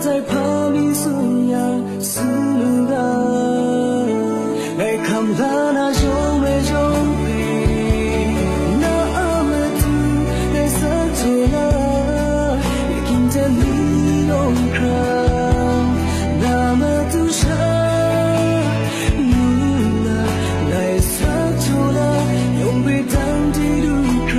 在旁边素养思路的，来看了那种美种美，那阿么土来色做了，也听见你用看，那么土上，来色做了，用被当地路看。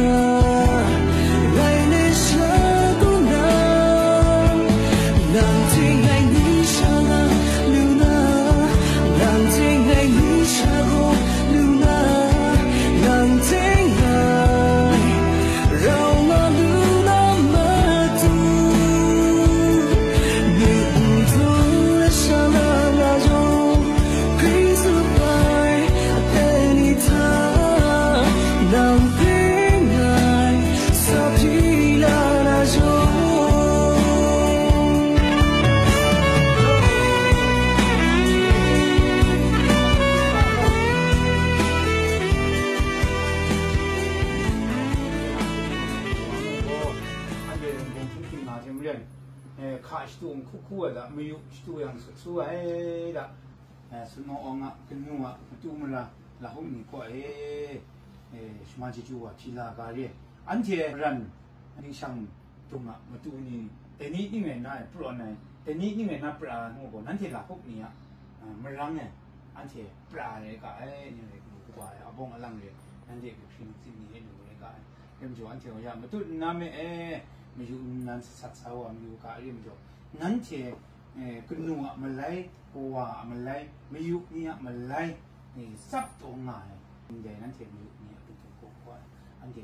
Kukuada, mayu situ yang sesuai dah. Semua orang kenua tu mula lahum ni ko semaji jua cila kali. Anjir ran ni sang tunga matu ni. Teni ni mana pro ni. Teni ni mana pra ngogo. Nanti lahum ni merang anjir pra ni ka ni kuai abong alang ni. Nanti sini sini ni ka. Em jo anjir ya matu nama mayu nan sat sawa mayu ka em jo. Nanti kenua Malay, kuah Malay, meyuk ni Malay, ni Sabtu ngai. Jadi nanti meyuk ni betul kuah. Nanti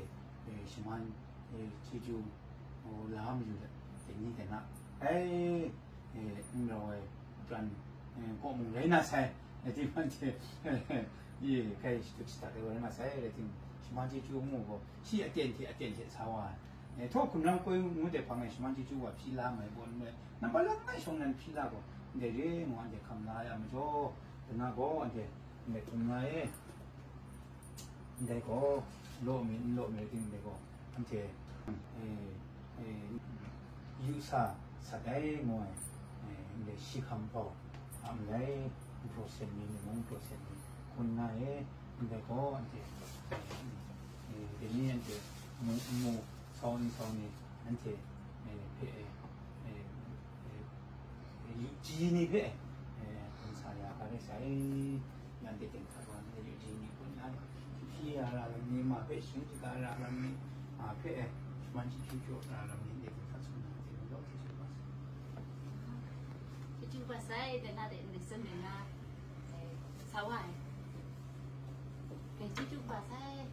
semuan cicu lam juga. Ini kena. Noi plan kau mungkin nak saya. Jadi nanti ye kai start dari mana saya. Jadi semuan cicu mu si atensi sawah. Thuaคุณน้ำก็มุ่งแต่ฟังไอ้สมัยที่จู่ว่าพิลาไม่บนเลยน้ำบาลังไม่ส่งนั้นพิลาก็เดี๋ยวมันอันเดียคำลายอ่ะมันโจ้แต่น่าก็อันเดียเนี่ยตรงไหนเดี๋ยวก็โลมิทิ้งเดี๋ยวก็อันเดียยูซาสักได้งวยเดี๋ยวชิคำพออันไหนโปรเซสนี้มึงโปรเซสนี้คนไหนเดี๋ยวก็อันเดียเดี๋ยวนี้อันเดียมูSony nanti uji ni be saya kalau saya nanti tengkapan uji ni pun ada dia dalam ni mah be sini juga dalam ni be macam cucu dalam ni dia tengkapan semua nanti dok cucu pas saya dan ada listen dengan sawai cucu pas saya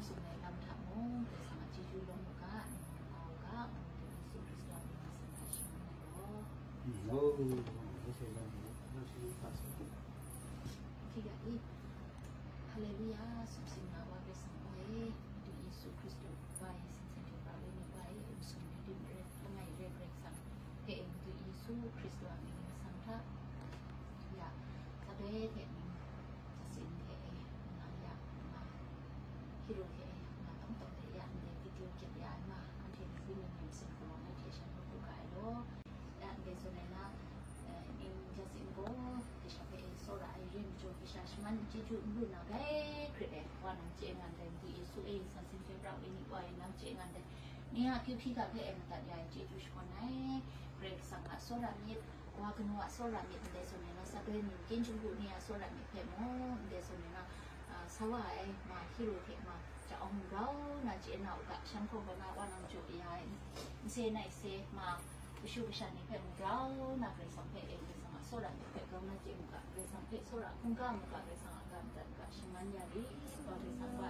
sungai lam tamu bersama cicu long muka muka untuk Yesus Kristus tiga i haleluya subsinawa bersama untuk Yesus Kristus baik sensasi baru ni baik unsur di pengai refleksi untuk Yesus Kristus ini santa ya kadang Hero ke na tong tong te ya ne video ke ya ma anti ni ni sen ko na ke shan ko ka lo dan be so na in jasin go ke sha pe so ra ai rim jo ke sha shman ji ju lu na ga kre de wa na jangan dan tu Yesus sangat favourite ini wah nak jangan dan ni aku kita ke tak dia jadi sekolah break sangat soramit wah kena soramit dari sana sampai mungkin juga ni soramit pemo dari sana sawai mah hero ke mahจะเอาเราน่าจะเอากับช่างคงกันว่าน้ำจุยายเซนไอเซมาชูประชันในเพลงเราน่าไปสังเกตเองไปสังเกตโซดาในเพลงเราน่าจะมุกไปสังเกตโซดาคงก็มุกไปสังเกตกันแต่กับชิมันยาดีก็ไปสังเกต